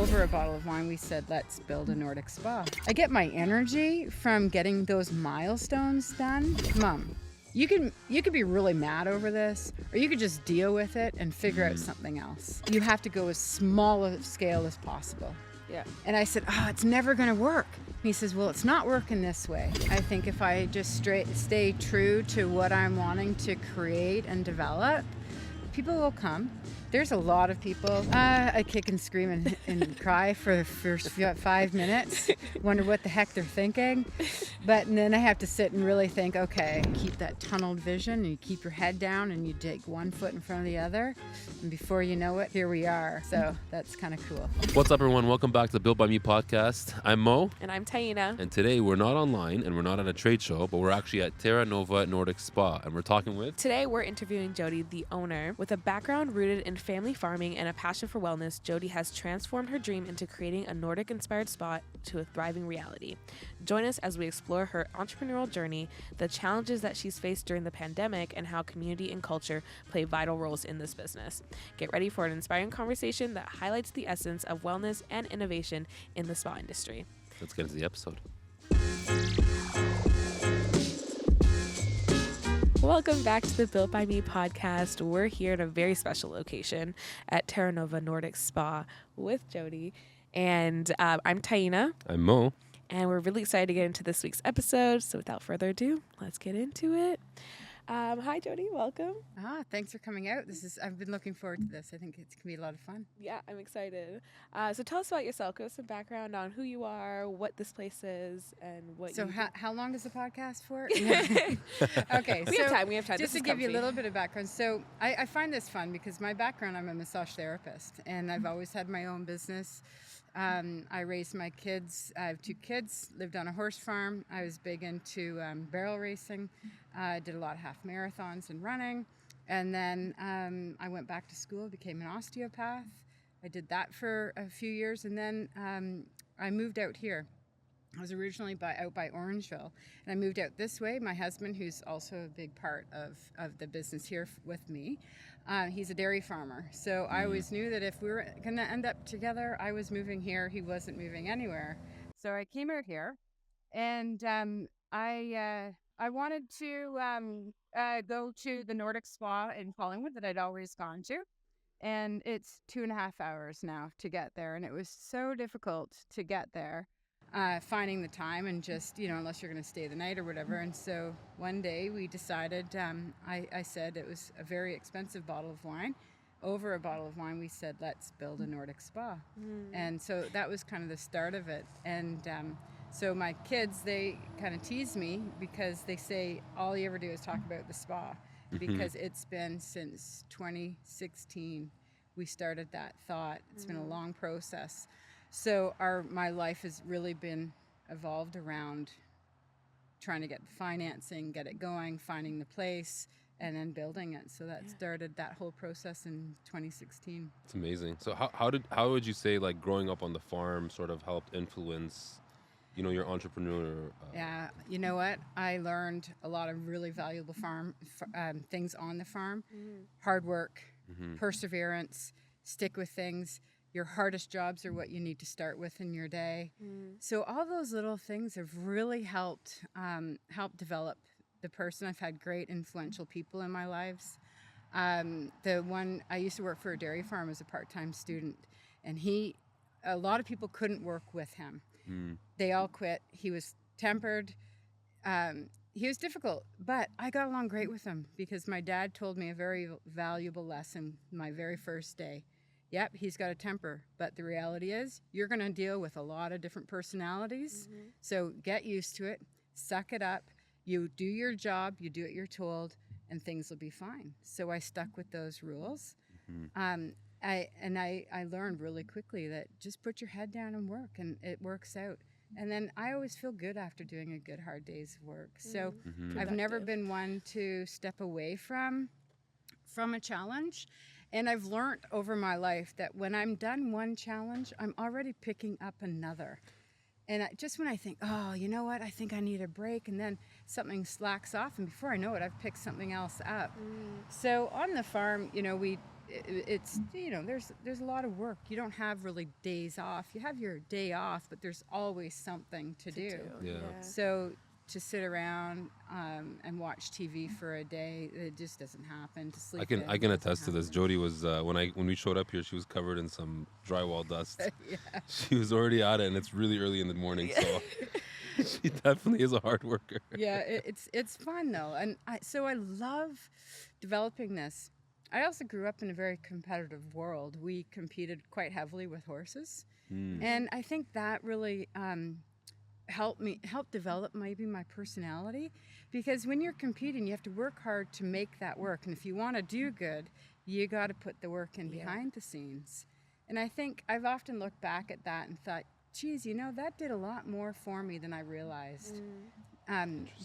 over a bottle of wine, we said, let's build a Nordic spa. I get my energy from getting those milestones done. Mom, you could be really mad over this, or you could just deal with it and figure out something else. You have to go as small a scale as possible. Yeah. And I said, it's never going to work. And he says, well, it's not working this way. I think if I just stay true to what I'm wanting to create and develop, people will come. There's a lot of people. I kick and scream and cry for the first 5 minutes. Wonder what the heck they're thinking. But then I have to sit and really think, okay, keep that tunneled vision, and you keep your head down and you take one foot in front of the other. And before you know it, here we are. So that's kind of cool. What's up, everyone? Welcome back to the Built by Me podcast. I'm Mo. And I'm Taina. And today we're not online and we're not at a trade show, but we're actually at Terra Nova Nordic Spa. And we're talking with... Today we're interviewing Jodi, the owner. With a background rooted in family farming and a passion for wellness, Jodi has transformed her dream into creating a Nordic-inspired spa to a thriving reality. Join us as we explore her entrepreneurial journey, the challenges that she's faced during the pandemic, and how community and culture play vital roles in this business. Get ready for an inspiring conversation that highlights the essence of wellness and innovation in the spa industry. Let's get into the episode. Welcome back to the Built by Me podcast. We're here at a very special location at Terra Nova Nordic Spa with Jodi. And I'm Taina. I'm Mo. And we're really excited to get into this week's episode. So without further ado, let's get into it. Hi, Jodi. Welcome. Thanks for coming out. I've been looking forward to this. I think it's going to be a lot of fun. Yeah, I'm excited. So tell us about yourself. Give us some background on who you are, what this place is, and what So you do. how long is the podcast for? Okay. We have time. Just This to is give you a comfy. little bit of background. So I find this fun because my background, I'm a massage therapist, and I've always had my own business. I raised my kids. I have 2 kids, lived on a horse farm. I was big into barrel racing. I did a lot of half marathons and running. And then I went back to school, became an osteopath. I did that for a few years, and then I moved out here. I was originally out by Orangeville, and I moved out this way. My husband, who's also a big part of the business here with me, he's a dairy farmer. So I always knew that if we were going to end up together, I was moving here. He wasn't moving anywhere. So I came out here, and I wanted to go to the Nordic Spa in Collingwood that I'd always gone to. And it's 2.5 hours now to get there. And it was so difficult to get there. Finding the time and just, unless you're going to stay the night or whatever. And so one day we decided, I said it was a very expensive bottle of wine. Over a bottle of wine, we said, let's build a Nordic spa. And so that was kind of the start of it. And so my kids, they kind of tease me because they say, all you ever do is talk about the spa. Because it's been since 2016 we started that thought. It's been a long process. So my life has really been evolved around trying to get the financing, get it going, finding the place, and then building it. So that started that whole process in 2016. It's amazing. So how would you say like growing up on the farm sort of helped influence, your entrepreneur? Yeah, you know what? I learned a lot of really valuable things on the farm. Hard work, perseverance, stick with things. Your hardest jobs are what you need to start with in your day. So all those little things have really helped develop the person. I've had great influential people in my lives. The one I used to work for a dairy farm as a part-time student, and a lot of people couldn't work with him. They all quit. He was tempered. He was difficult, but I got along great with him because my dad told me a very valuable lesson my very first day. Yep, he's got a temper, but the reality is you're going to deal with a lot of different personalities. So get used to it, suck it up. You do your job, you do what you're told, and things will be fine. So I stuck with those rules. I learned really quickly that just put your head down and work, and it works out. And then I always feel good after doing a good hard day's work. So I've never been one to step away from a challenge. And I've learned over my life that when I'm done one challenge, I'm already picking up another. And just when I think, you know what, I think I need a break, and then something slacks off, and before I know it, I've picked something else up. So on the farm, it's, there's a lot of work. You don't have really days off. You have your day off, but there's always something to do. Yeah. So to sit around and watch TV for a day, it just doesn't happen. To sleep, I can attest to this. Jodi was when we showed up here, she was covered in some drywall dust. Yeah. She was already at it, and it's really early in the morning, so she definitely is a hard worker. Yeah, it's fun though, and I love developing this. I also grew up in a very competitive world. We competed quite heavily with horses, and I think that really helped develop maybe my personality, because when you're competing, you have to work hard to make that work, and if you want to do good, you got to put the work in behind the scenes. And I think I've often looked back at that and thought, geez, that did a lot more for me than I realized.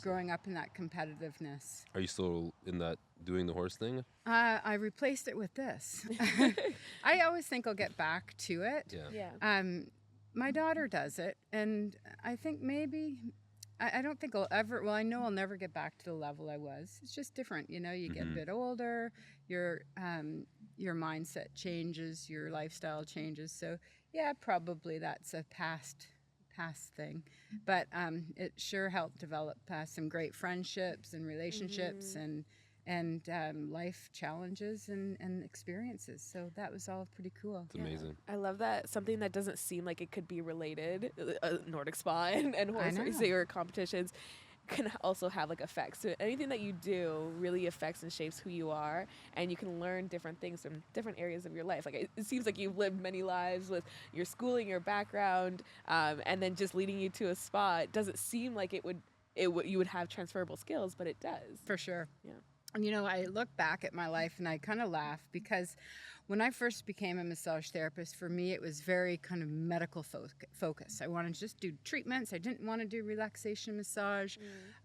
Growing up in that competitiveness. Are you still in that doing the horse thing? I replaced it with this. I always think I'll get back to it. Yeah. My daughter does it, and I think maybe, I don't think I'll ever, well, I know I'll never get back to the level I was. It's just different, you get a bit older, your mindset changes, your lifestyle changes. So yeah, probably that's a past thing, but it sure helped develop some great friendships and relationships and life challenges and experiences. So that was all pretty cool. It's amazing. I love that something that doesn't seem like it could be related, Nordic Spa and horse racing or competitions, can also have like effects. So anything that you do really affects and shapes who you are, and you can learn different things from different areas of your life. Like it seems like you've lived many lives with your schooling, your background, and then just leading you to a spa. It doesn't seem like you would have transferable skills, but it does. For sure. Yeah. And I look back at my life and I kind of laugh, because when I first became a massage therapist, for me it was very kind of medical focus. I wanted to just do treatments. I didn't want to do relaxation massage.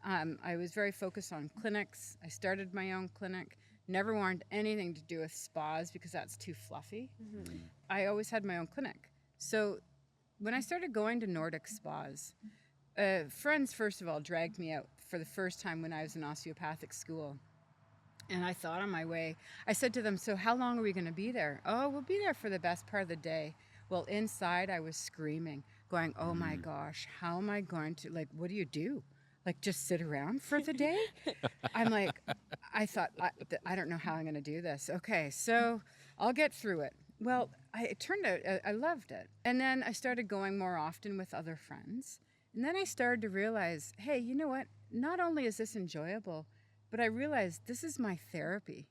I was very focused on clinics. I started my own clinic. Never wanted anything to do with spas because that's too fluffy. I always had my own clinic. So when I started going to Nordic spas, friends first of all dragged me out for the first time when I was in osteopathic school. And I thought on my way, I said to them, so how long are we going to be there? Oh, we'll be there for the best part of the day. Well, inside I was screaming, going, oh my gosh, how am I going to, what do you do? Just sit around for the day? I'm like, I thought, I don't know how I'm going to do this. Okay, so I'll get through it. Well, it turned out I loved it. And then I started going more often with other friends. And then I started to realize, hey, you know what? Not only is this enjoyable, but I realized this is my therapy.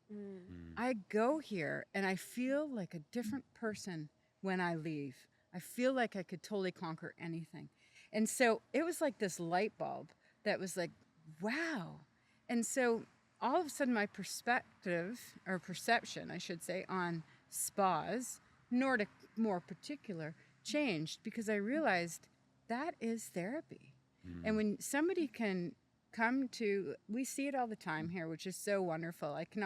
I go here and I feel like a different person when I leave. I feel like I could totally conquer anything. And so it was like this light bulb that was like, wow. And so all of a sudden my perspective, or perception, I should say, on spas, Nordic more particular, changed, because I realized that is therapy. And when somebody can we see it all the time here, which is so wonderful. I can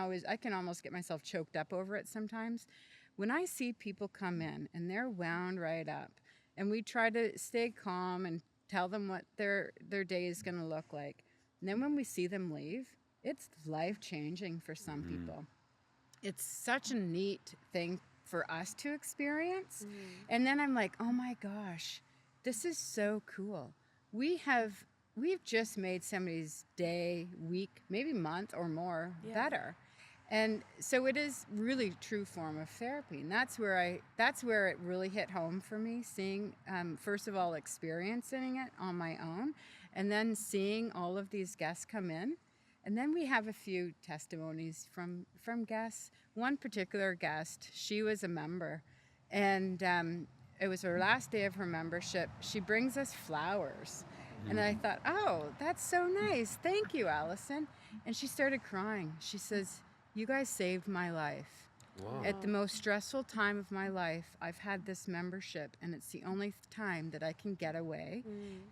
almost get myself choked up over it sometimes. When I see people come in and they're wound right up, and we try to stay calm and tell them what their day is going to look like, and then when we see them leave, it's life-changing for some people. It's such a neat thing for us to experience. And then I'm like, oh my gosh, this is so cool. We've just made somebody's day, week, maybe month or more better. And so it is really true form of therapy. And that's where it really hit home for me, seeing, first of all, experiencing it on my own, and then seeing all of these guests come in. And then we have a few testimonies from guests. One particular guest, she was a member, and it was her last day of her membership. She brings us flowers. And I thought, oh, that's so nice. Thank you, Allison. And she started crying. She says, you guys saved my life. Wow. At the most stressful time of my life, I've had this membership, and it's the only time that I can get away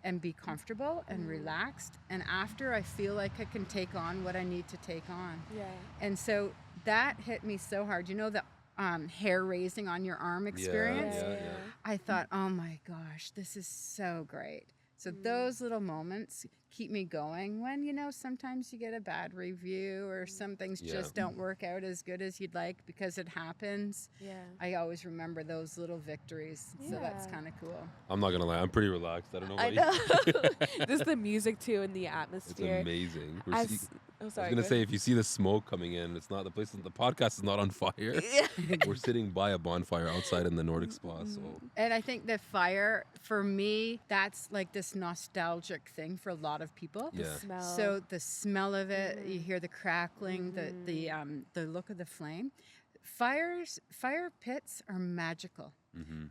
and be comfortable and relaxed. And after, I feel like I can take on what I need to take on. Yeah. And so that hit me so hard. The hair raising on your arm experience? Yeah. I thought, oh my gosh, this is so great. So those little moments keep me going when, sometimes you get a bad review or some things just don't work out as good as you'd like because it happens. Yeah. I always remember those little victories. So that's kind of cool. I'm not gonna lie, I'm pretty relaxed. I don't know about I know. Just the music too and the It's atmosphere. amazing. I I was gonna say, if you see the smoke coming in, it's not the podcast is not on fire. Yeah. We're sitting by a bonfire outside in the Nordic Spa. So And I think the fire, for me, that's like this nostalgic thing for a lot of people. yeah, Smell. So the smell of it, you hear the crackling, the look of the flame. Fire pits are magical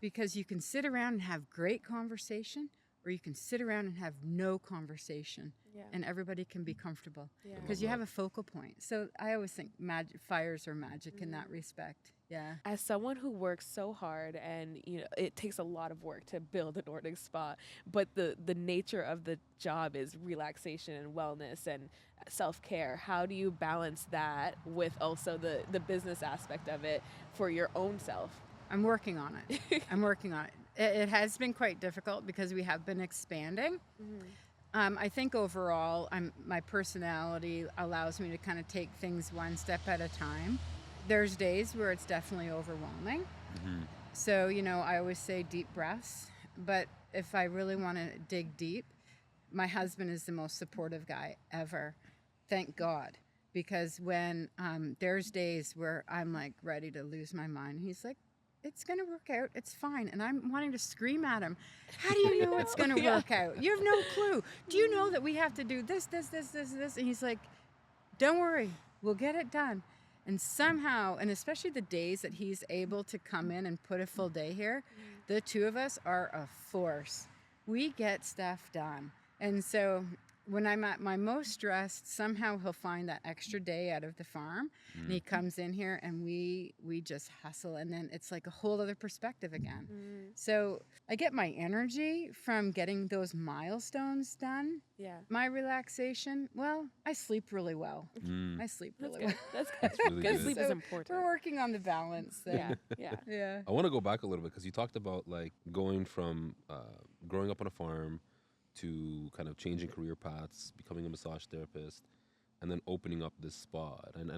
because you can sit around and have great conversation, or you can sit around and have no conversation, and everybody can be comfortable because you have a focal point. So I always think fires are magic in that respect. Yeah. As someone who works so hard, and it takes a lot of work to build a Nordic spa, but the nature of the job is relaxation and wellness and self-care. How do you balance that with also the business aspect of it for your own self? I'm working on it. I'm working on it. It has been quite difficult because we have been expanding. I think overall, my personality allows me to kind of take things one step at a time. There's days where it's definitely overwhelming. So, I always say deep breaths. But if I really want to dig deep, my husband is the most supportive guy ever. Thank God. Because when there's days where I'm like ready to lose my mind, he's like, it's going to work out. It's fine. And I'm wanting to scream at him. How do you know it's going to work out? You have no clue. Do you know that we have to do this? And he's like, don't worry. We'll get it done. And somehow, and especially the days that he's able to come in and put a full day here, the two of us are a force. We get stuff done. And so when I'm at my most stressed, somehow he'll find that extra day out of the farm, and he comes in here and we just hustle, and then it's like a whole other perspective again. So I get my energy from getting those milestones done. Yeah. My relaxation, well, I sleep really well. I sleep really well. That's That's really good. good. Sleep is important. We're working on the balance there. Yeah. I want to go back a little bit because you talked about like going from growing up on a farm to kind of changing career paths, becoming a massage therapist, and then opening up this spa. And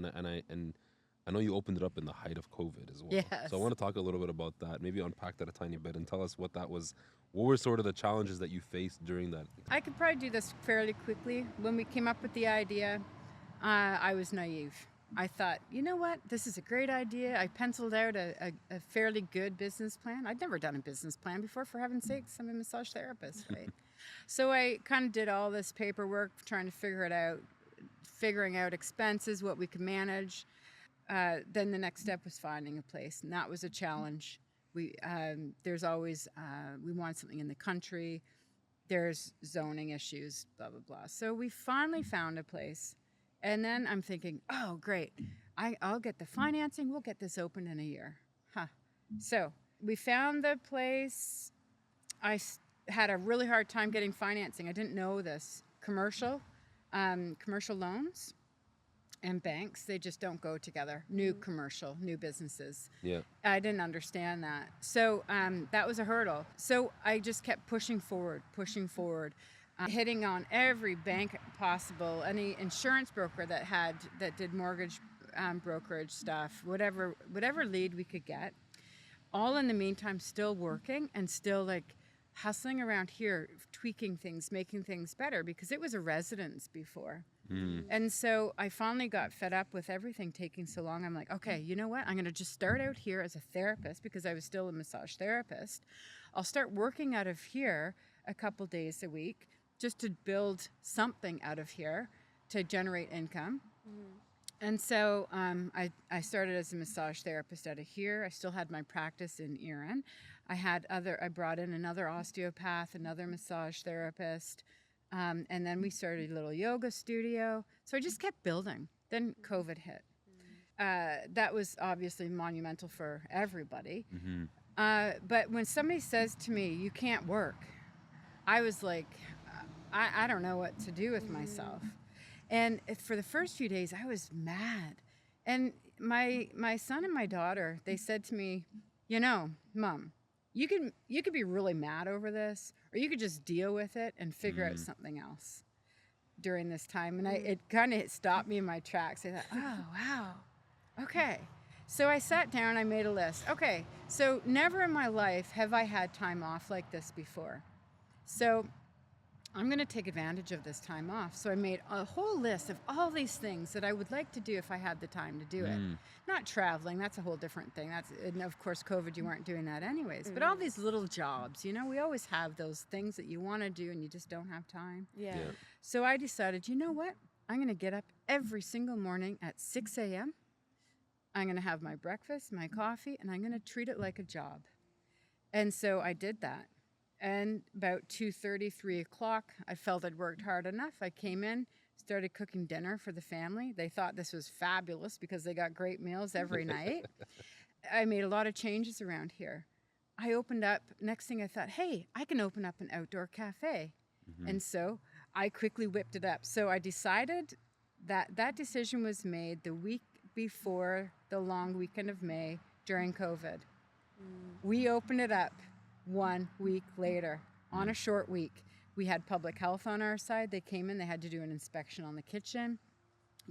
I know you opened it up in the height of COVID as well. Yes. So I want to talk a little bit about that. Maybe unpack that a tiny bit and tell us what that was. What were sort of the challenges that you faced during that? I could probably do this fairly quickly. When we came up with the idea, I was naive. I thought, you know what? This is a great idea. I penciled out a fairly good business plan. I'd never done a business plan before, for heaven's sakes. I'm a massage therapist, right? So I kind of did all this paperwork, trying to figure it out, figuring out expenses, what we could manage. Then the next step was finding a place, and that was a challenge. There's always, we want something in the country. There's zoning issues, blah, blah, blah. So we finally found a place. And then I'm thinking, oh, great. I'll get the financing. We'll get this open in a year. So we found the place. I had a really hard time getting financing. I didn't know this. Commercial loans and banks, they just don't go together. New businesses. Yeah. I didn't understand that. So that was a hurdle. So I just kept pushing forward. Hitting on every bank possible, any insurance broker that did mortgage brokerage stuff, whatever lead we could get. All in the meantime, still working and still like hustling around here, tweaking things, making things better, because it was a residence before. And so I finally got fed up with everything taking so long. I'm like, okay, you know what? I'm going to just start out here as a therapist, because I was still a massage therapist. I'll start working out of here a couple days a week, just to build something out of here to generate income. And so I started as a massage therapist out of here. I still had my practice in Erin. I brought in another osteopath, another massage therapist, and then we started a little yoga studio. So I just kept building. Then COVID hit. That was obviously monumental for everybody. But when somebody says to me, you can't work, I was like, I don't know what to do with myself. And for the first few days, I was mad. And my son and my daughter, they said to me, you know, Mom, you could be really mad over this, or you could just deal with it and figure out something else during this time. And it kind of stopped me in my tracks. I thought, oh wow, okay. So I sat down, I made a list. Okay, so never in my life have I had time off like this before. So I'm going to take advantage of this time off. So I made a whole list of all these things that I would like to do if I had the time to do it. Not traveling, that's a whole different thing. And of course, COVID, you weren't doing that anyways. But all these little jobs, we always have those things that you want to do and you just don't have time. Yeah. So I decided, you know what? I'm going to get up every single morning at 6 a.m. I'm going to have my breakfast, my coffee, and I'm going to treat it like a job. And so I did that. And about 2:30, 3 o'clock, I felt I'd worked hard enough. I came in, started cooking dinner for the family. They thought this was fabulous because they got great meals every night. I made a lot of changes around here. I opened up, next thing I thought, hey, I can open up an outdoor cafe. And so I quickly whipped it up. So I decided that decision was made the week before the long weekend of May during COVID. We opened it up 1 week later on a short week. We had public health on our side. They came in, they had to do an inspection on the kitchen.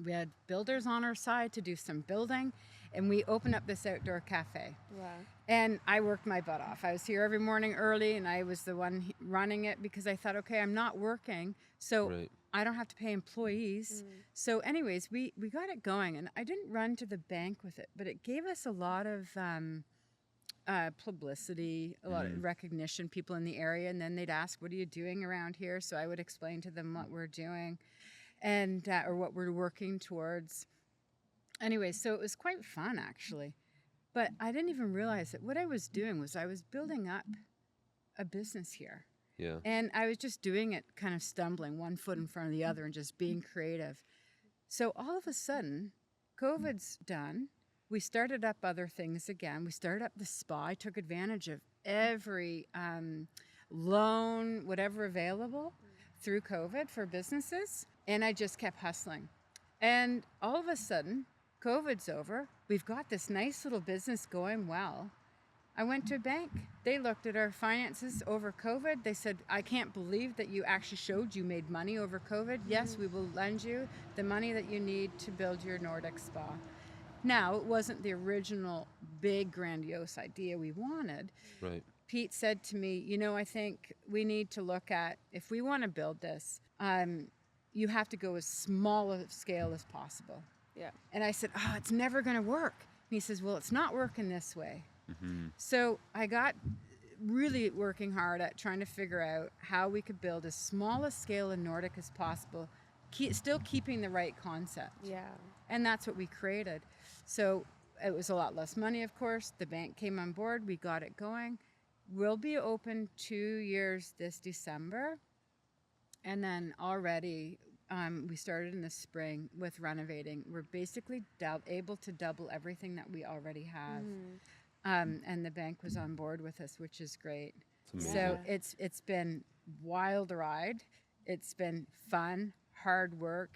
We had builders on our side to do some building, and we opened up this outdoor cafe. Wow. And I worked my butt off. I was here every morning early, and I was the one running it because I thought, okay, I'm not working, so I don't have to pay employees. So anyways, we got it going, and I didn't run to the bank with it, but it gave us a lot of publicity, a lot of recognition, people in the area, and then they'd ask, what are you doing around here? So I would explain to them what we're doing and or what we're working towards. Anyway, so it was quite fun, actually. But I didn't even realize that what I was doing was I was building up a business here. Yeah. And I was just doing it kind of stumbling, one foot in front of the other and just being creative. So all of a sudden, COVID's done. We started up other things again. We started up the spa. I took advantage of every loan, whatever available through COVID for businesses. And I just kept hustling. And all of a sudden, COVID's over. We've got this nice little business going well. I went to a bank. They looked at our finances over COVID. They said, I can't believe that you actually showed you made money over COVID. Yes, we will lend you the money that you need to build your Nordic spa. Now, it wasn't the original big grandiose idea we wanted. Right. Pete said to me, I think we need to look at, if we want to build this, you have to go as small a scale as possible. Yeah. And I said, it's never going to work. And he says, well, it's not working this way. So I got really working hard at trying to figure out how we could build as small a scale in Nordic as possible, still keeping the right concept. Yeah. And that's what we created. So it was a lot less money, of course. The bank came on board. We got it going. We'll be open 2 years this December. And then already we started in the spring with renovating. We're basically able to double everything that we already have. And the bank was on board with us, which is great. So it's been wild ride. It's been fun, hard work,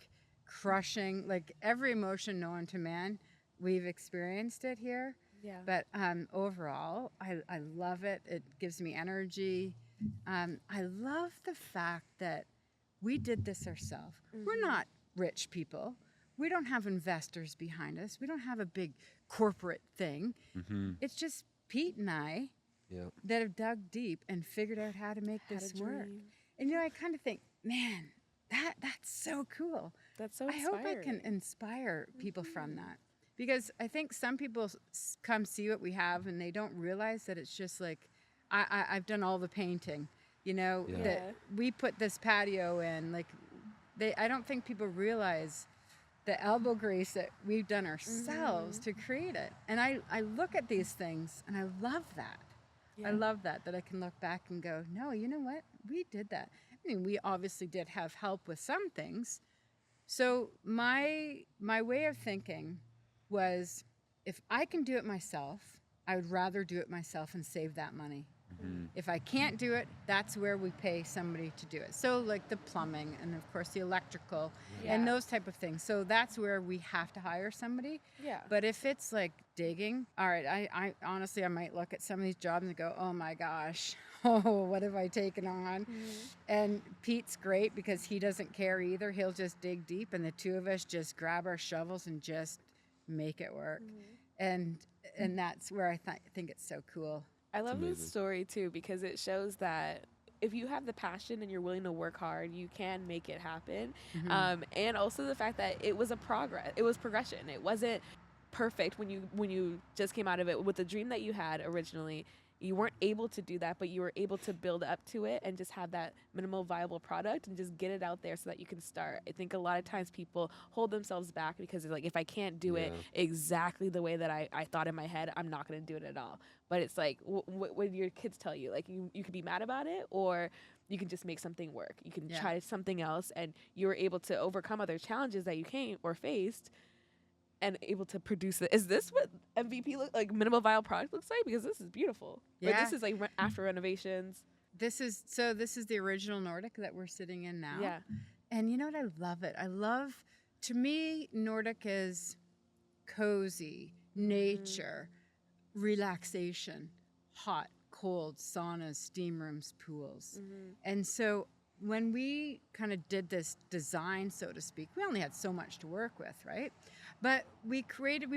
crushing, like every emotion known to man, we've experienced it here. Yeah. But overall, I love it. It gives me energy. I love the fact that we did this ourselves. We're not rich people. We don't have investors behind us. We don't have a big corporate thing. It's just Pete and I that have dug deep and figured out how to make this work. And I kind of think, man, that's so cool. That's so I hope I inspiring. can inspire people from that. Because I think some people come see what we have and they don't realize that it's just like, I've done all the painting, that we put this patio in. Like, I don't think people realize the elbow grease that we've done ourselves to create it. And I look at these things and I love that. I love that I can look back and go, no, you know what? We did that. I mean, we obviously did have help with some things. So my way of thinking was, if I can do it myself, I would rather do it myself and save that money. If I can't do it, that's where we pay somebody to do it. So like the plumbing and of course the electrical and those type of things. So that's where we have to hire somebody. Yeah. But if it's like digging. All right, I honestly, I might look at some of these jobs and go, oh my gosh, oh, what have I taken on? And Pete's great because he doesn't care either. He'll just dig deep, and the two of us just grab our shovels and just make it work. And that's where I think it's so cool. I love this amazing. story too because it shows that if you have the passion and you're willing to work hard, you can make it happen. And also the fact that it was progression. It wasn't perfect when you just came out of it with the dream that you had originally. You weren't able to do that, but you were able to build up to it and just have that minimal viable product and just get it out there so that you can start. I think a lot of times people hold themselves back because they're like, if I can't do it exactly the way that I thought in my head, I'm not going to do it at all. But it's like when your kids tell you, like you can be mad about it or you can just make something work. You can try something else and you were able to overcome other challenges that you came or faced and able to produce it. Is this what MVP like minimal viable product looks like? Because this is beautiful. Yeah. Like this is like after renovations. This is the original Nordic that we're sitting in now. Yeah. And you know what? I love it. To me, Nordic is cozy, nature, relaxation, hot, cold, saunas, steam rooms, pools. And so when we kind of did this design, so to speak, we only had so much to work with, right? But we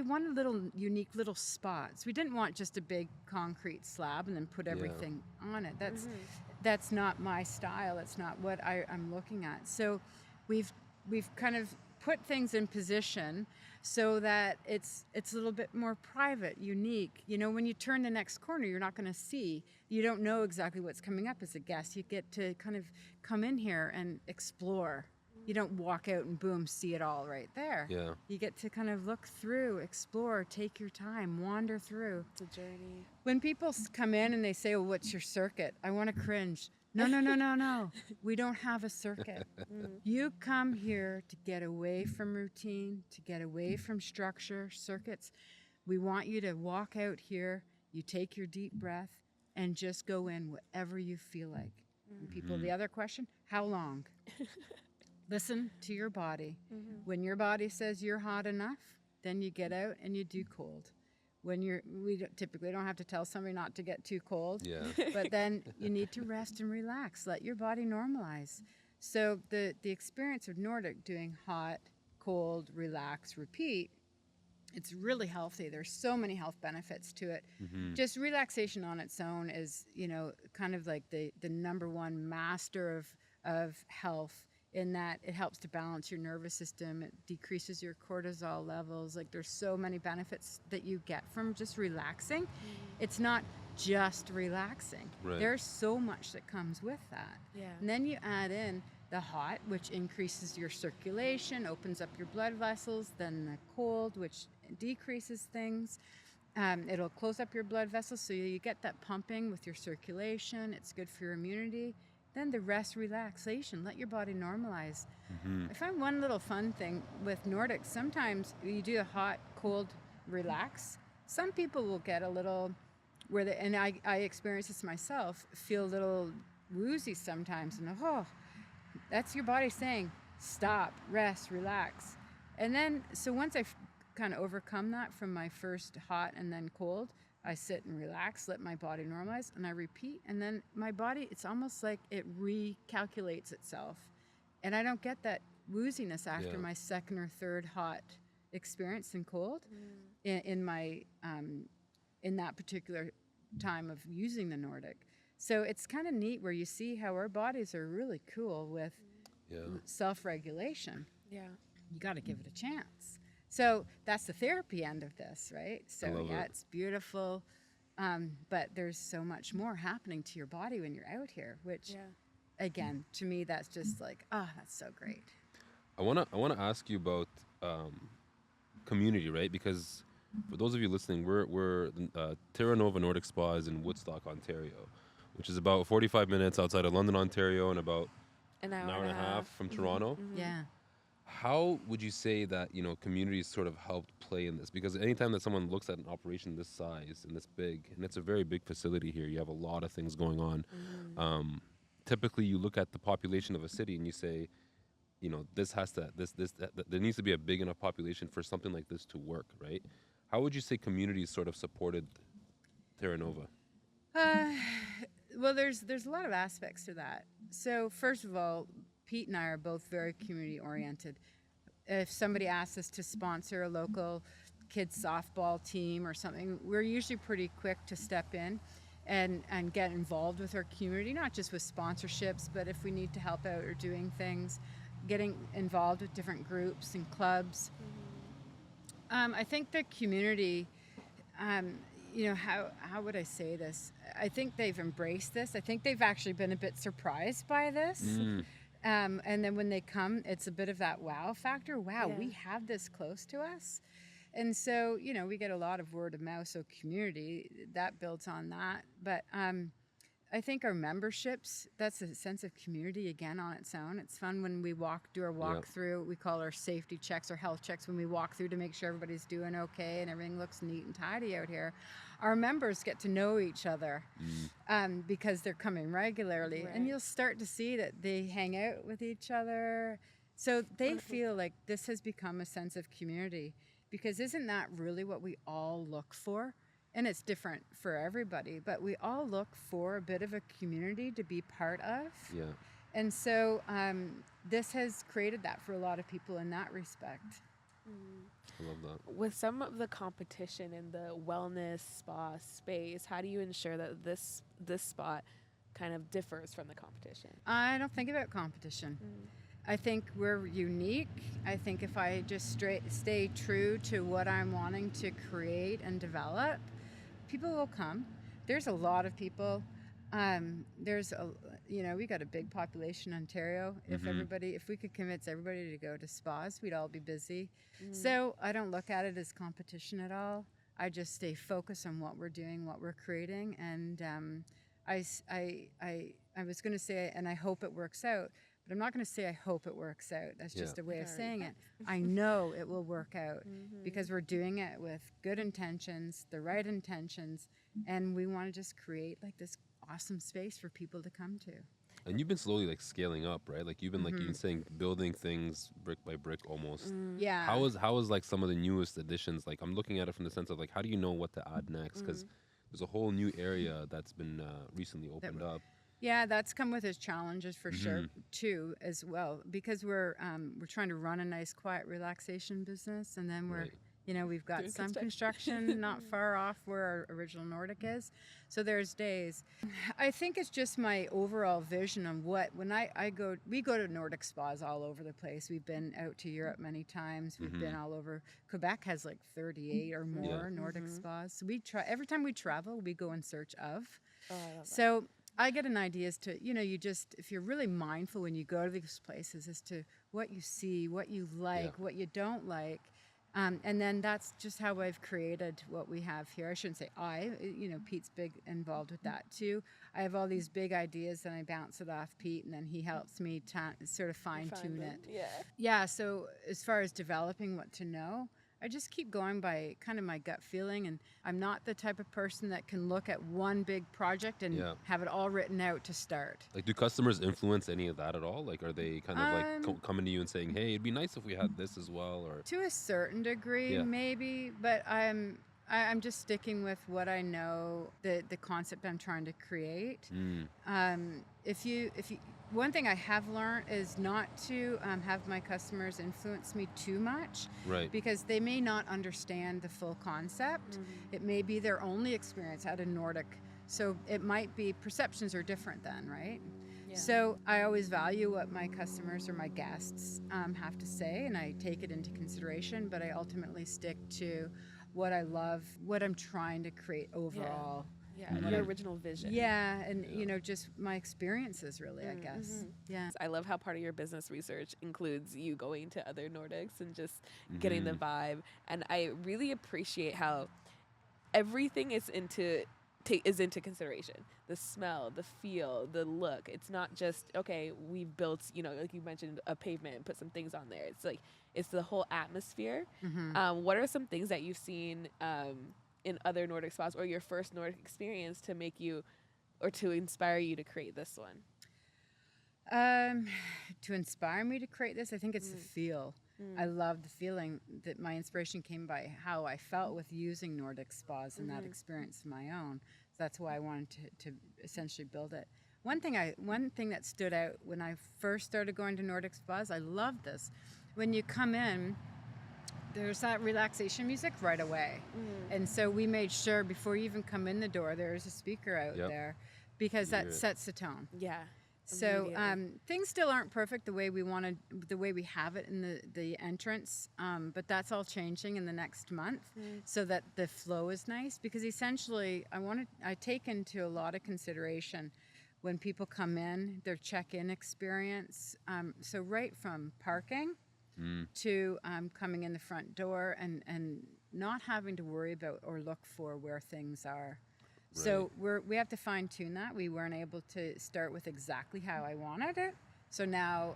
wanted little unique little spots. We didn't want just a big concrete slab and then put everything on it. That's not my style. That's not what I'm looking at. So we've kind of put things in position so that it's a little bit more private, unique. You know, when you turn the next corner, you're not going to see. You don't know exactly what's coming up as a guest. You get to kind of come in here and explore. You don't walk out and boom, see it all right there. Yeah. You get to kind of look through, explore, take your time, wander through. It's a journey. When people come in and they say, well, what's your circuit? I want to cringe. No. We don't have a circuit. You come here to get away from routine, to get away from structure, circuits. We want you to walk out here, you take your deep breath, and just go in whatever you feel like. And people, the other question, how long? Listen to your body. When your body says you're hot enough, then you get out and you do cold. Typically don't have to tell somebody not to get too cold, but then you need to rest and relax. Let your body normalize. So the experience of Nordic doing hot, cold, relax, repeat, it's really healthy. There's so many health benefits to it. Just relaxation on its own is, kind of like the number one master of health, in that it helps to balance your nervous system. It decreases your cortisol levels. Like there's so many benefits that you get from just relaxing. It's not just relaxing. Right. There's so much that comes with that. Yeah. And then you add in the hot, which increases your circulation, opens up your blood vessels, then the cold, which decreases things. It'll close up your blood vessels so you get that pumping with your circulation. It's good for your immunity. Then the rest, relaxation, let your body normalize. I find one little fun thing with Nordic, sometimes you do a hot, cold, relax. Some people will get a little, and I experience this myself, feel a little woozy sometimes. And that's your body saying, stop, rest, relax. And then, so once I've kind of overcome that from my first hot and then cold, I sit and relax, let my body normalize, and I repeat. And then my body, it's almost like it recalculates itself. And I don't get that wooziness after my second or third hot experience and cold in that particular time of using the Nordic. So it's kind of neat where you see how our bodies are really cool with self-regulation. Yeah. You got to give it a chance. So that's the therapy end of this, right? So it's beautiful, but there's so much more happening to your body when you're out here, which, again, to me, that's just like, that's so great. I wanna ask you about community, right? Because for those of you listening, we're Terra Nova Nordic Spa is in Woodstock, Ontario, which is about 45 minutes outside of London, Ontario, and about an hour and a half from Toronto. Yeah. How would you say that, communities sort of helped play in this? Because anytime that someone looks at an operation this size and this big, and it's a very big facility here, you have a lot of things going on. Typically, you look at the population of a city and you say, there needs to be a big enough population for something like this to work, right? How would you say communities sort of supported Terra Nova? Uh, well, there's a lot of aspects to that. So first of all, Pete and I are both very community oriented. If somebody asks us to sponsor a local kids softball team or something, we're usually pretty quick to step in and get involved with our community, not just with sponsorships, but if we need to help out or doing things, getting involved with different groups and clubs. I think the community, um, how would I say this? I think they've embraced this. I think they've actually been a bit surprised by this. And then when they come, it's a bit of that wow factor. Wow, Yeah. we have this close to us. And so, we get a lot of word of mouth, so community, that builds on that. But I think our memberships, that's a sense of community again on its own. It's fun when we do our walk through. We call our safety checks or health checks when we walk through to make sure everybody's doing okay and everything looks neat and tidy out here. Our members get to know each other because they're coming regularly. Right. And you'll start to see that they hang out with each other. So they feel like this has become a sense of community, because isn't that really what we all look for? And it's different for everybody, but we all look for a bit of a community to be part of. Yeah. And so this has created that for a lot of people in that respect. I love that. With some of the competition in the wellness spa space, how do you ensure that this spot kind of differs from the competition? I don't think about competition. I think we're unique. I think if I just stay true to what I'm wanting to create and develop, people will come. There's a lot of people. We got a big population in Ontario. If we could convince everybody to go to spas, we'd all be busy. So I don't look at it as competition at all. I just stay focused on what we're doing, what we're creating, and I was going to say, and I hope it works out. But I'm not going to say I hope it works out. That's just a way of saying it. I know it will work out because we're doing it with good intentions, the right intentions, and we want to just create like this awesome space for people to come to. And you've been slowly like scaling up, right? Like you've been like you've been saying building things brick by brick almost. Yeah. How is like some of the newest additions? Like I'm looking at it from the sense of like how do you know what to add next? Because there's a whole new area that's been recently opened up. Yeah, that's come with its challenges for sure too, as well, because we're trying to run a nice, quiet relaxation business, and then we've got Doing some construction not far off where our original Nordic is. So there's days. I think it's just my overall vision of we go to Nordic spas all over the place. We've been out to Europe many times. We've been all over. Quebec has like 38 or more Nordic spas. So every time we travel, we go in search of. Oh, I love that. So I get an idea as to, if you're really mindful when you go to these places as to what you see, what you like, what you don't like. And then that's just how I've created what we have here. I shouldn't say Pete's big involved with that too. I have all these big ideas and I bounce it off Pete, and then he helps me sort of fine tune it. Yeah. Yeah, so as far as developing what to know, I just keep going by kind of my gut feeling, and I'm not the type of person that can look at one big project and have it all written out to start. Like, do customers influence any of that at all? Like, are they kind of like coming to you and saying, "Hey, it'd be nice if we had this as well"? Or to a certain degree, maybe, but I'm just sticking with what I know, the concept I'm trying to create. If you one thing I have learned is not to have my customers influence me too much, right? Because they may not understand the full concept. It may be their only experience at a Nordic, so it might be perceptions are different then, right? Yeah. So I always value what my customers or my guests have to say, and I take it into consideration, but I ultimately stick to what I love, what I'm trying to create overall. Yeah, your original vision. Yeah, and just my experiences really, I guess. Yeah. I love how part of your business research includes you going to other Nordics and just getting the vibe. And I really appreciate how everything is into consideration. The smell, the feel, the look. It's not just, okay, we've built, like you mentioned, a pavement and put some things on there. It's like, it's the whole atmosphere. What are some things that you've seen in other Nordic spas, or your first Nordic experience, to make you, or to inspire you to create this one? To inspire me to create this, I think it's the feel. I love the feeling that my inspiration came by how I felt with using Nordic spas and that experience of my own. So that's why I wanted to essentially build it. One thing that stood out when I first started going to Nordic spas, I love this. When you come in, there's that relaxation music right away. And so we made sure before you even come in the door, there's a speaker out there because that sets the tone. Yeah. So things still aren't perfect the way we have it in the entrance, but that's all changing in the next month so that the flow is nice. Because essentially, I take into a lot of consideration when people come in, their check-in experience. So right from parking to coming in the front door and not having to worry about or look for where things are. Right. So we have to fine tune that. We weren't able to start with exactly how I wanted it. So now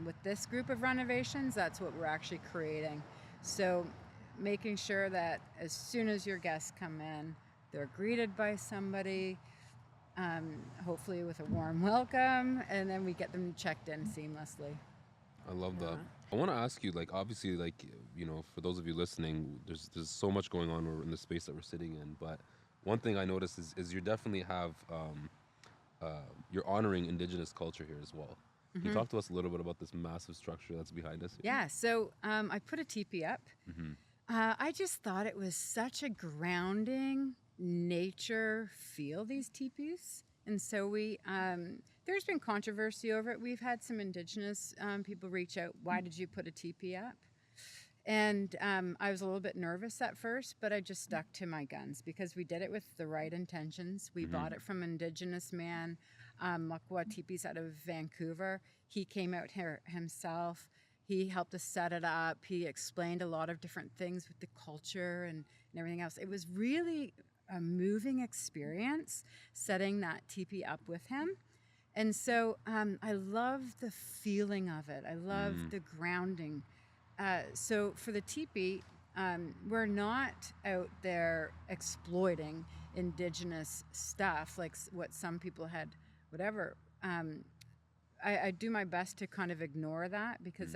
with this group of renovations, that's what we're actually creating. So making sure that as soon as your guests come in, they're greeted by somebody, hopefully with a warm welcome, and then we get them checked in seamlessly. I love that. I want to ask you, like, obviously, like, you know, for those of you listening, there's so much going on in the space that we're sitting in. But one thing I noticed is you definitely have, you're honoring Indigenous culture here as well. Can you talk to us a little bit about this massive structure that's behind us here? Yeah, so I put a teepee up. I just thought it was such a grounding nature feel, these teepees. And so there's been controversy over it. We've had some Indigenous people reach out, why did you put a teepee up? And I was a little bit nervous at first, but I just stuck to my guns because we did it with the right intentions. We bought it from an Indigenous man, Makwa Teepees out of Vancouver. He came out here himself. He helped us set it up. He explained a lot of different things with the culture and everything else. It was really a moving experience setting that teepee up with him. And so I love the feeling of it. I love the grounding. So for the teepee, we're not out there exploiting Indigenous stuff like what some people had, whatever. I do my best to kind of ignore that because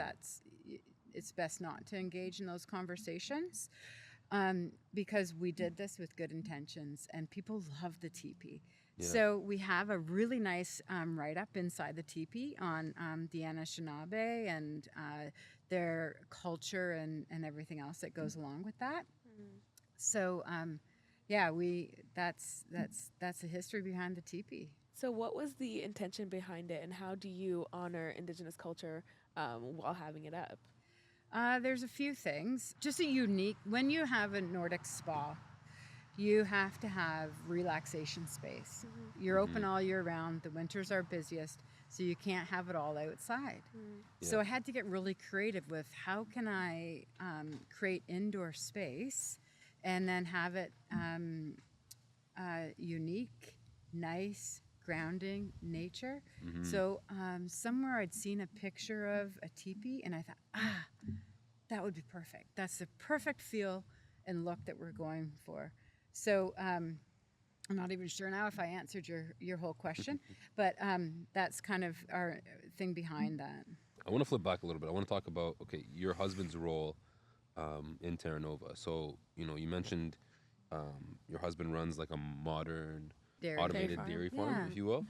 it's best not to engage in those conversations because we did this with good intentions and people love the teepee. Yeah. So we have a really nice write-up inside the teepee on the Anishinaabe and their culture and everything else that goes along with that. So that's the history behind the teepee. So what was the intention behind it and how do you honor Indigenous culture while having it up? There's a few things. Just when you have a Nordic spa, you have to have relaxation space. You're open all year round. The winters are busiest, so you can't have it all outside. So I had to get really creative with how can I create indoor space and then have it unique, nice, grounding nature. So somewhere I'd seen a picture of a teepee and I thought, that would be perfect. That's the perfect feel and look that we're going for. So I'm not even sure now if I answered your whole question, but that's kind of our thing behind that. I want to flip back a little bit. I want to talk about, your husband's role in Terra Nova. So, you mentioned your husband runs like a modern automated dairy farm, if you will.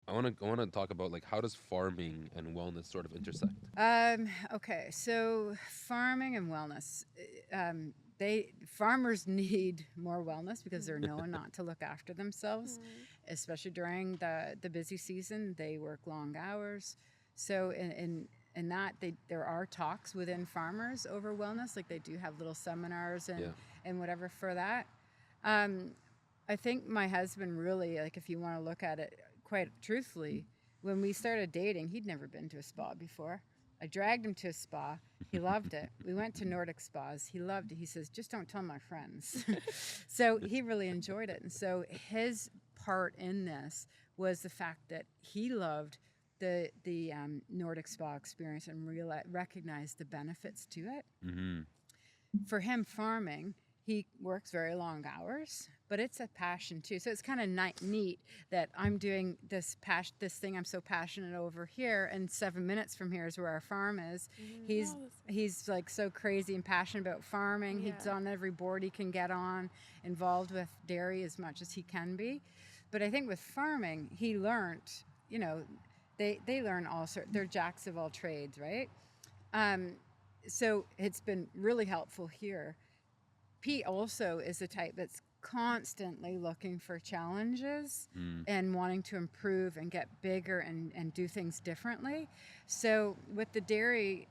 I want to talk about like how does farming and wellness sort of intersect? Okay, so farming and wellness. Farmers need more wellness because they're known not to look after themselves, especially during the busy season. They work long hours. So in that, there are talks within farmers over wellness. Like they do have little seminars and whatever for that. I think my husband really, like if you want to look at it quite truthfully, when we started dating, he'd never been to a spa before. I dragged him to a spa. He loved it. We went to Nordic spas. He loved it. He says, just don't tell my friends. So he really enjoyed it. And so his part in this was the fact that he loved the Nordic spa experience and recognized the benefits to it. For him, farming he works very long hours, but it's a passion too. So it's kind of neat that I'm doing this thing I'm so passionate over here, and 7 minutes from here is where our farm is. He's he's like so crazy and passionate about farming. Yeah. He's on every board he can get on, involved with dairy as much as he can be. But I think with farming, he learned, you know, they learn all sorts. They're jacks of all trades, right? So it's been really helpful here. Pete also is the type that's constantly looking for challenges and wanting to improve and get bigger and do things differently. So with the dairy,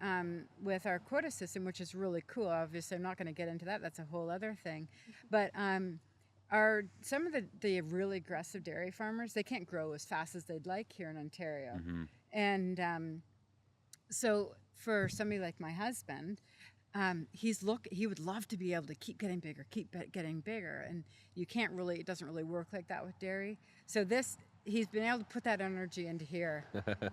with our quota system, which is really cool, obviously I'm not going to get into that. That's a whole other thing. But some of the really aggressive dairy farmers, they can't grow as fast as they'd like here in Ontario. And so for somebody like my husband, he would love to be able to keep getting bigger, and you can't really, it doesn't really work like that with dairy. So he's been able to put that energy into here,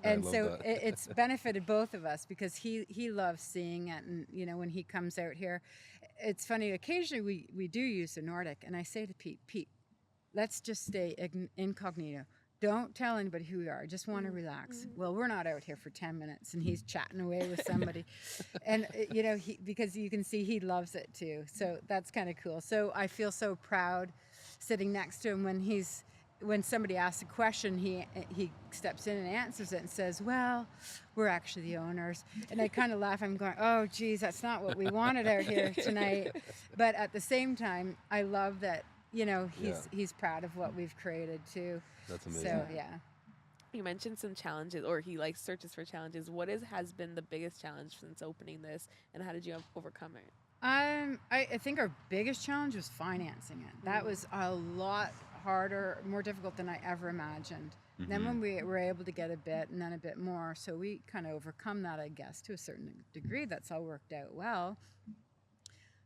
and so it's benefited both of us, because he loves seeing it. And you know, when he comes out here, it's funny, occasionally we do use the Nordic, and I say to Pete, let's just stay incognito. Don't tell anybody who we are. I just want to relax. Well, we're not out here for 10 minutes, and he's chatting away with somebody. And, you know, because you can see he loves it too. So that's kind of cool. So I feel so proud sitting next to him when somebody asks a question, he steps in and answers it and says, well, we're actually the owners. And I kind of laugh. I'm going, oh, geez, that's not what we wanted out here tonight. But at the same time, I love that, you know, he's proud of what we've created too. That's amazing. So, yeah. You mentioned some challenges, or he like searches for challenges. What has been the biggest challenge since opening this, and how did you overcome it? I think our biggest challenge was financing it. That was a lot harder, more difficult than I ever imagined. Then when we were able to get a bit and then a bit more, so we kind of overcome that, I guess, to a certain degree. That's all worked out well.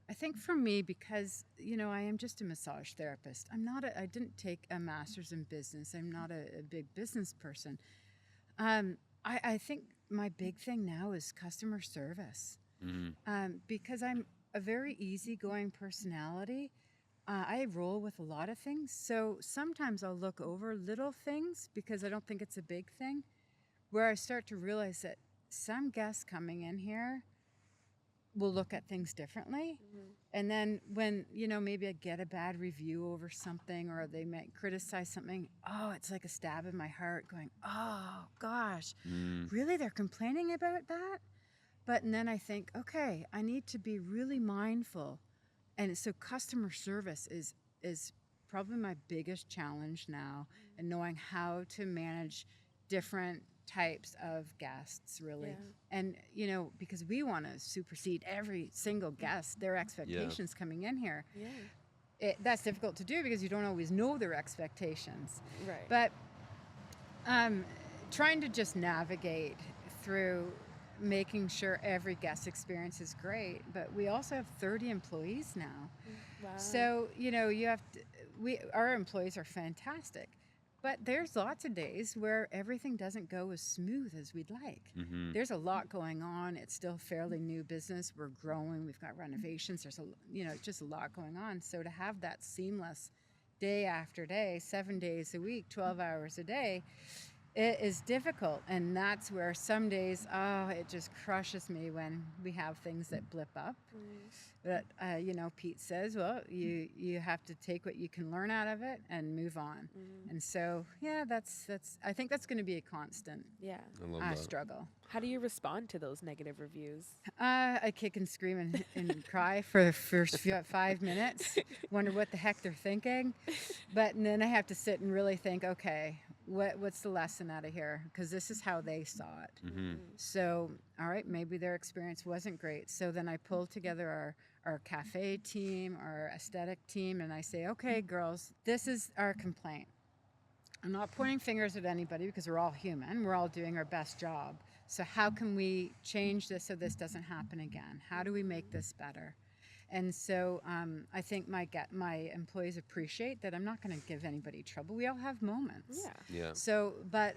I think for me, because, you know, I am just a massage therapist. I didn't take a master's in business. I'm not a big business person. I think my big thing now is customer service. Because I'm a very easygoing personality. I roll with a lot of things. So sometimes I'll look over little things because I don't think it's a big thing, where I start to realize that some guests coming in here will look at things differently. And then when, you know, maybe I get a bad review over something, or they might criticize something, oh, it's like a stab in my heart going, oh gosh, really, they're complaining about that? And then I think, okay, I need to be really mindful. And so customer service is probably my biggest challenge now, and knowing how to manage different types of guests, really. And, you know, because we want to supersede every single guest, their expectations coming in here. That's difficult to do because you don't always know their expectations. Right. But trying to just navigate through making sure every guest experience is great. But we also have 30 employees now. Wow. So, you know, our employees are fantastic. But there's lots of days where everything doesn't go as smooth as we'd like. There's a lot going on. It's still fairly new business. We're growing. We've got renovations. There's just a lot going on. So to have that seamless day after day, 7 days a week, 12 hours a day, it is difficult. And that's where some days, it just crushes me when we have things that blip up. But, you know, Pete says, well, you have to take what you can learn out of it and move on. And so, yeah, I think that's going to be a constant struggle. How do you respond to those negative reviews? I kick and scream and cry for the first 5 minutes, wonder what the heck they're thinking. And then I have to sit and really think, okay, what's the lesson out of here? Because this is how they saw it. So, all right, maybe their experience wasn't great. So then I pull together our cafe team, our aesthetic team, and I say, okay, girls, this is our complaint. I'm not pointing fingers at anybody because we're all human. We're all doing our best job. So how can we change this so this doesn't happen again? How do we make this better? And so I think my employees appreciate that I'm not going to give anybody trouble. We all have moments. Yeah. So, but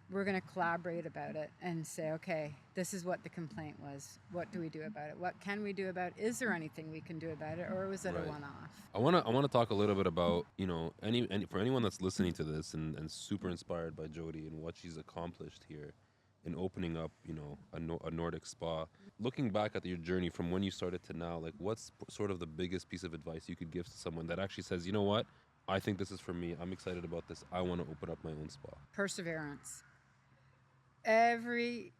we're going to collaborate about it and say, okay, this is what the complaint was. What do we do about it? What can we do about it? Is there anything we can do about it, or was it Right. a one-off? I want to talk a little bit about, you know, any for anyone that's listening to this and super inspired by Jodi and what she's accomplished here in opening up, you know, a Nordic spa. Looking back at your journey from when you started to now, like what's sort of the biggest piece of advice you could give to someone that actually says, you know what, I think this is for me. I'm excited about this. I want to open up my own spa. Perseverance. Every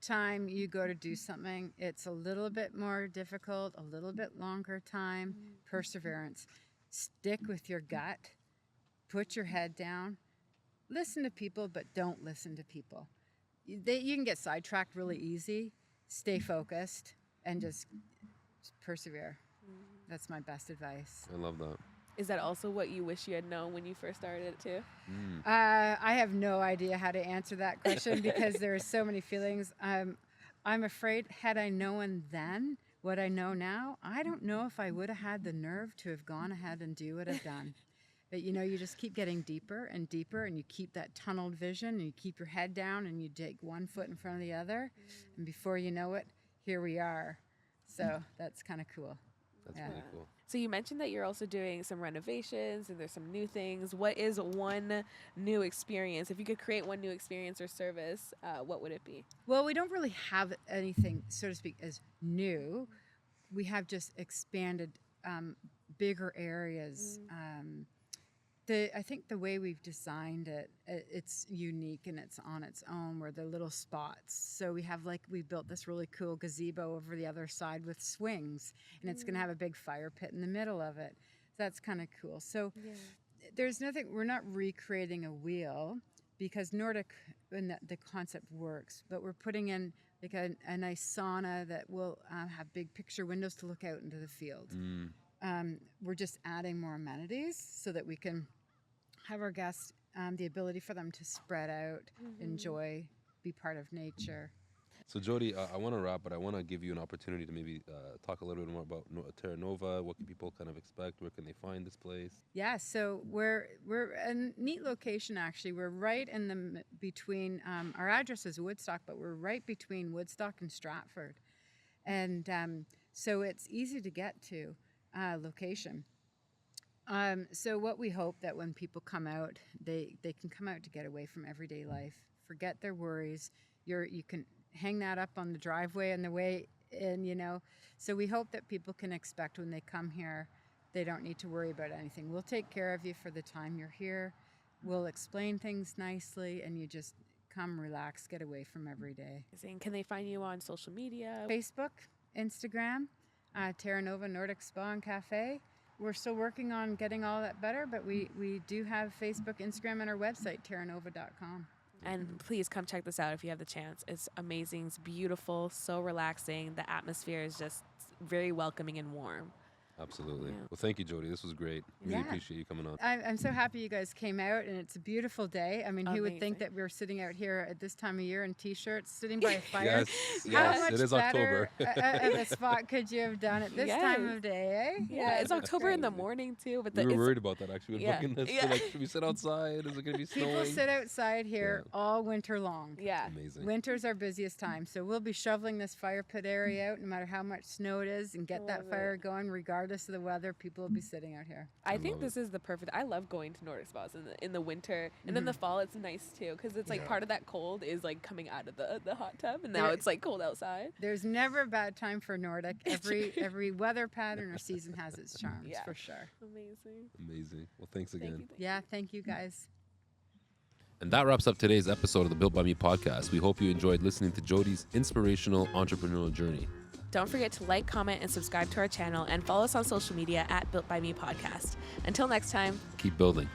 time you go to do something, it's a little bit more difficult, a little bit longer time. Perseverance. Stick with your gut. Put your head down. Listen to people, but don't listen to people. You can get sidetracked really easy. Stay focused and just persevere. That's my best advice. I love that. Is that also what you wish you had known when you first started it too? I have no idea how to answer that question because there are so many feelings. I'm afraid had I known then what I know now, I don't know if I would have had the nerve to have gone ahead and do what I've done. But you know, you just keep getting deeper and deeper, and you keep that tunneled vision, and you keep your head down, and you take one foot in front of the other, and before you know it, here we are. So that's kind of cool. That's really cool. So you mentioned that you're also doing some renovations and there's some new things. What is one new experience? If you could create one new experience or service, what would it be? Well, we don't really have anything, so to speak, as new. We have just expanded bigger areas. I think the way we've designed it, it's unique and it's on its own, where they're little spots. So we built this really cool gazebo over the other side with swings, and it's going to have a big fire pit in the middle of it. That's kind of cool. So there's nothing, we're not recreating a wheel because Nordic, and the concept works, but we're putting in like a nice sauna that will have big picture windows to look out into the field. We're just adding more amenities so that we can have our guests the ability for them to spread out, enjoy, be part of nature. So Jodi, I want to wrap, but I want to give you an opportunity to maybe talk a little bit more about Terra Nova. What can people kind of expect? Where can they find this place? Yeah, so we're a neat location actually. We're right in the between. Our address is Woodstock, but we're right between Woodstock and Stratford, and so it's easy to get to. Location. So what we hope that when people come out, they can come out to get away from everyday life, forget their worries. You can hang that up on the driveway on the way in, you know. So we hope that people can expect when they come here, they don't need to worry about anything. We'll take care of you for the time you're here. We'll explain things nicely, and you just come, relax, get away from every day. Can they find you on social media? Facebook, Instagram. Terra Nova Nordic Spa and Cafe. We're still working on getting all that better, but we do have Facebook, Instagram, and our website, terranova.com. And please come check this out if you have the chance. It's amazing. It's beautiful, so relaxing. The atmosphere is just very welcoming and warm. Absolutely. Yeah. Well, thank you, Jodi. This was great. Really appreciate you coming on. I'm so happy you guys came out, and it's a beautiful day. I mean, who would think Amazing. that we're sitting out here at this time of year in T-shirts, sitting by a fire? Yes, How yes, much it is better October. of a spot could you have done at this time of day, eh? Yeah, it's that's October in the great. morning too. But We were it's worried about that actually. We were booking this. Yeah. We're like, should we sit outside? Is it going to be snowing? People sit outside here all winter long. Yeah. Amazing. Winter's our busiest time, so we'll be shoveling this fire pit area out no matter how much snow it is, and get that Love fire it. going regardless of the weather. People will be sitting out here. I think love this is the perfect. I love going to Nordic spas in the winter, and then the fall it's nice too because it's like part of that cold is like coming out of the hot tub, and now There- it's like cold outside. There's never a bad time for Nordic. Every weather pattern or season has its charms, Yeah. for sure. Amazing. Amazing. Well, thanks again. Thank you. Yeah, thank you guys. And that wraps up today's episode of the Built by Me podcast. We hope you enjoyed listening to Jodi's inspirational entrepreneurial journey. Don't forget to like, comment, and subscribe to our channel, and follow us on social media at Built by Me Podcast. Until next time. Keep building.